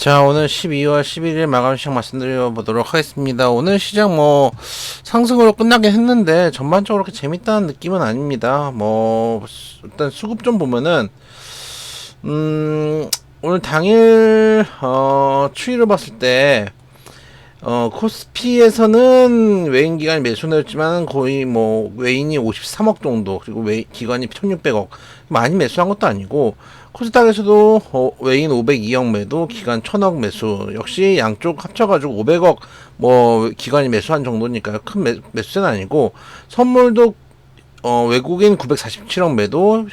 자, 오늘 12월 11일 마감 시장 말씀드려보도록 하겠습니다. 오늘 시장 상승으로 끝나긴 했는데 전반적으로 그렇게 재밌다는 느낌은 아닙니다. 일단 수급 좀 보면은 오늘 당일 추이를 봤을 때 코스피에서는 외인 기관이 매수했지만 거의 외인이 53억 정도, 그리고 기관이 1600억, 많이 매수한 것도 아니고, 코스닥에서도 외인 502억 매도, 기관 1000억 매수, 역시 양쪽 합쳐가지고 500억 기관이 매수한 정도니까 큰 매수세는 아니고, 선물도 외국인 947억 매도,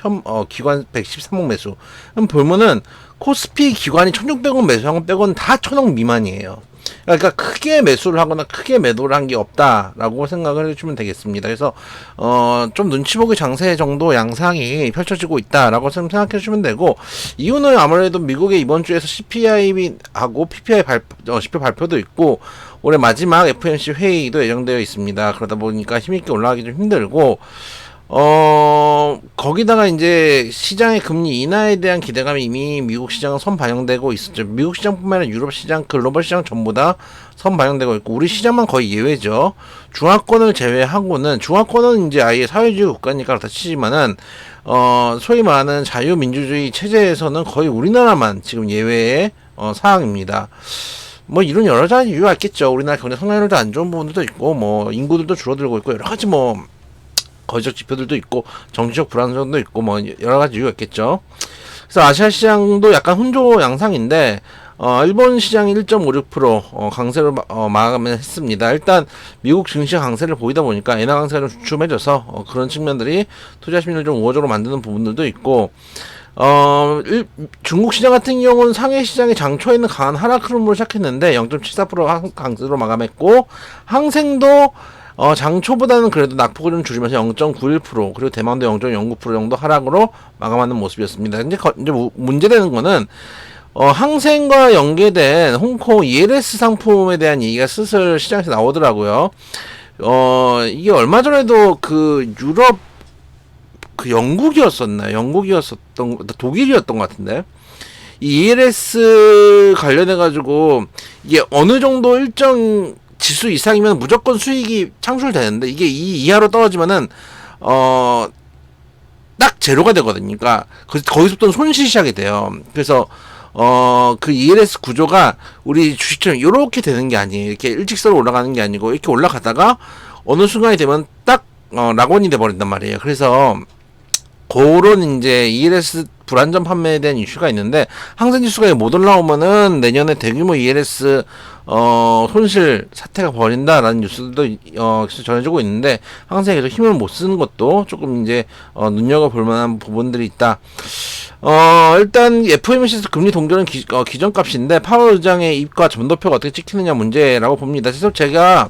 기관 113억 매수. 그럼 보면은 코스피 기관이 1600억 매수한 건 빼고는 다 1000억 미만이에요. 그러니까 크게 매수를 하거나 크게 매도를 한 게 없다라고 생각을 해주면 되겠습니다. 그래서 좀 눈치 보기 장세 정도 양상이 펼쳐지고 있다라고 생각해 주시면 되고, 이유는 아무래도 미국의 이번 주에서 CPI하고 PPI 지표 발표도 있고, 올해 마지막 FOMC 회의도 예정되어 있습니다. 그러다 보니까 힘있게 올라가기 좀 힘들고, 거기다가 이제 시장의 금리 인하에 대한 기대감이 이미 미국 시장은 선반영되고 있었죠. 미국 시장뿐만 아니라 유럽 시장, 글로벌 시장 전부 다 선반영되고 있고, 우리 시장만 거의 예외죠. 중화권을 제외하고는, 중화권은 이제 아예 사회주의 국가니까 그렇다 치지만은, 소위 말하는 자유민주주의 체제에서는 거의 우리나라만 지금 예외의 사항입니다. 이런 여러 가지 이유가 있겠죠. 우리나라 경제 성장률도 안 좋은 부분들도 있고, 인구들도 줄어들고 있고, 여러 가지 거시적 지표들도 있고, 정치적 불안정도 있고, 여러 가지 이유가 있겠죠. 그래서 아시아 시장도 약간 혼조 양상인데, 일본 시장이 1.56% 강세로 마감을 했습니다. 일단 미국 증시 강세를 보이다 보니까 엔화 강세가 좀 주춤해져서 그런 측면들이 투자 심리를 좀 우호적으로 만드는 부분들도 있고, 중국 시장 같은 경우는 상해 시장이 장초에는 강한 하락 흐름으로 시작했는데 0.74% 강세로 마감했고, 항생도 장초보다는 그래도 낙폭을 좀 줄이면서 0.91%, 그리고 대만도 0.09% 정도 하락으로 마감하는 모습이었습니다. 이제 문제되는 거는, 항생과 연계된 홍콩 ELS 상품에 대한 얘기가 슬슬 시장에서 나오더라고요. 이게 얼마 전에도 유럽, 독일이었던 것 같은데, 이 ELS 관련해가지고, 이게 어느 정도 일정 지수 이상이면 무조건 수익이 창출되는데, 이게 이 이하로 떨어지면은 딱 제로가 되거든요. 그러니까 거기서부터 손실이 시작이 돼요. 그래서 그 ELS 구조가 우리 주식처럼 이렇게 되는 게 아니에요. 이렇게 일직선으로 올라가는 게 아니고, 이렇게 올라가다가 어느 순간이 되면 딱 락원이 돼 버린단 말이에요. 그래서 그런 이제 ELS 불안전 판매에 대한 이슈가 있는데, 항생지수가 못 올라오면은 내년에 대규모 ELS 손실 사태가 벌인다라는 뉴스들도 전해지고 있는데, 항생이 계속 힘을 못 쓰는 것도 조금 이제 눈여겨볼 만한 부분들이 있다. 일단 FOMC에서 금리 동결은 기존값인데, 파월 의장의 입과 점도표가 어떻게 찍히느냐 문제라고 봅니다. 그래서 제가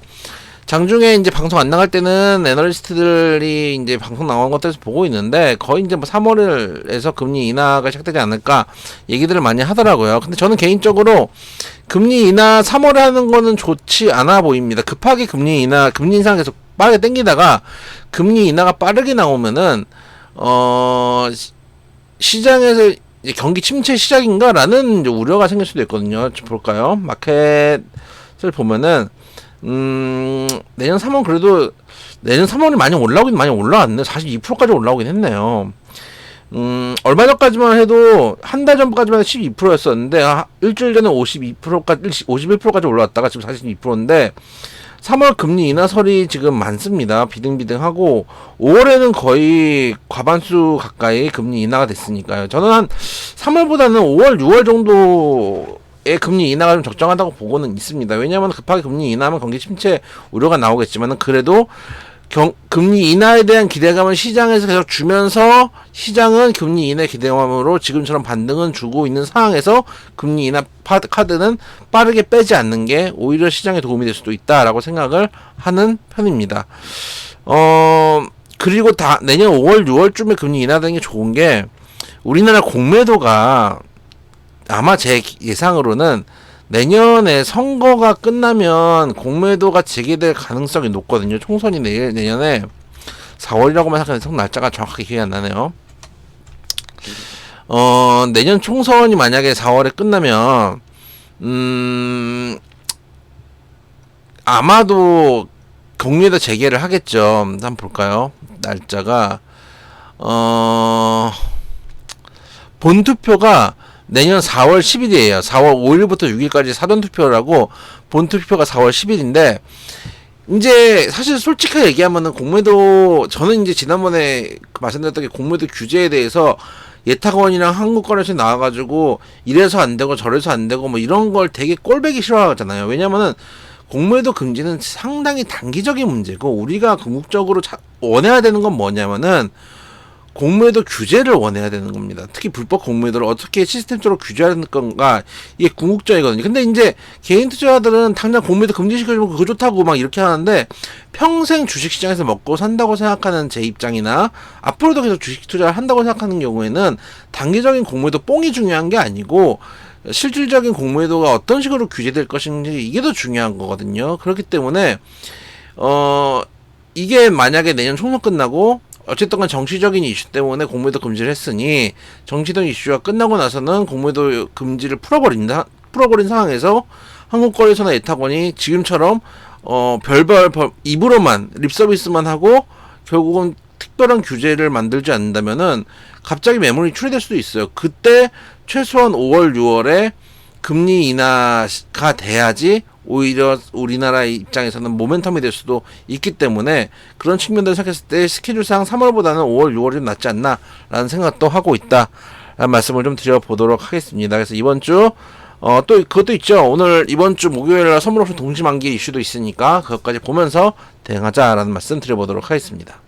장중에 이제 방송 안 나갈 때는 애널리스트들이 이제 방송 나온 것들에서 보고 있는데, 거의 이제 3월에서 금리 인하가 시작되지 않을까 얘기들을 많이 하더라고요. 근데 저는 개인적으로 금리 인하 3월에 하는 거는 좋지 않아 보입니다. 급하게 금리 인상 계속 빠르게 땡기다가 금리 인하가 빠르게 나오면은 시장에서 이제 경기 침체 시작인가라는 이제 우려가 생길 수도 있거든요. 좀 볼까요? 마켓을 보면은 내년 3월 그래도 내년 3월이 많이 올라왔네. 42%까지 올라오긴 했네요. 얼마 전까지만 해도 한 달 전까지만 해도 12%였었는데 일주일 전에 51%까지 올라왔다가 지금 42%인데, 3월 금리 인하설이 지금 많습니다. 비등비등하고 5월에는 거의 과반수 가까이 금리 인하가 됐으니까요. 저는 한 3월보다는 5월, 6월 정도의 금리 인하가 좀 적정하다고 보고는 있습니다. 왜냐하면 급하게 금리 인하하면 경기 침체 우려가 나오겠지만은, 그래도 금리 인하에 대한 기대감을 시장에서 계속 주면서, 시장은 금리 인하 기대감으로 지금처럼 반등은 주고 있는 상황에서 금리 인하 카드는 빠르게 빼지 않는 게 오히려 시장에 도움이 될 수도 있다라고 생각을 하는 편입니다. 그리고 내년 5월, 6월쯤에 금리 인하되는 게 좋은 게, 우리나라 공매도가 아마 제 예상으로는 내년에 선거가 끝나면 공매도가 재개될 가능성이 높거든요. 총선이 내년에 4월이라고만 생각하는데 날짜가 정확하게 기억이 안 나네요. 내년 총선이 만약에 4월에 끝나면 아마도 공유에다 재개를 하겠죠. 한번 볼까요? 날짜가 본투표가 내년 4월 10일이에요. 4월 5일부터 6일까지 사전투표라고 본투표가 4월 10일인데 이제 사실 솔직하게 얘기하면은 공매도 저는 이제 지난번에 말씀드렸던 게 공매도 규제에 대해서 예탁원이랑 한국거래소 나와가지고 이래서 안 되고 저래서 안 되고 뭐 이런 걸 되게 꼴배기 싫어하잖아요. 왜냐면은 공매도 금지는 상당히 단기적인 문제고 우리가 궁극적으로 원해야 되는 건 뭐냐면은 공매도 규제를 원해야 되는 겁니다. 특히 불법 공매도를 어떻게 시스템적으로 규제하는 건가 이게 궁극적이거든요. 근데 이제 개인 투자자들은 당장 공매도 금지시켜주면 그거 좋다고 막 이렇게 하는데 평생 주식시장에서 먹고 산다고 생각하는 제 입장이나 앞으로도 계속 주식 투자를 한다고 생각하는 경우에는 단기적인 공매도 뽕이 중요한 게 아니고 실질적인 공매도가 어떤 식으로 규제될 것인지 이게 더 중요한 거거든요. 그렇기 때문에 이게 만약에 내년 총선 끝나고 어쨌든 간 정치적인 이슈 때문에 공매도 금지를 했으니 정치적 이슈가 끝나고 나서는 공매도 금지를 풀어버린 상황에서 한국거래소나 예탁원이 지금처럼 별별 입으로만 립서비스만 하고 결국은 특별한 규제를 만들지 않는다면은 갑자기 매물이 출회될 수도 있어요. 그때 최소한 5월, 6월에 금리 인하가 돼야지 오히려 우리나라 입장에서는 모멘텀이 될 수도 있기 때문에 그런 측면들을 생각했을 때 스케줄상 3월보다는 5월, 6월이 좀 낫지 않나 라는 생각도 하고 있다 라는 말씀을 좀 드려보도록 하겠습니다. 그래서 이번 주 또 그것도 있죠. 오늘 이번 주 목요일날 선물옵션 동시만기 이슈도 있으니까 그것까지 보면서 대응하자 라는 말씀 드려보도록 하겠습니다.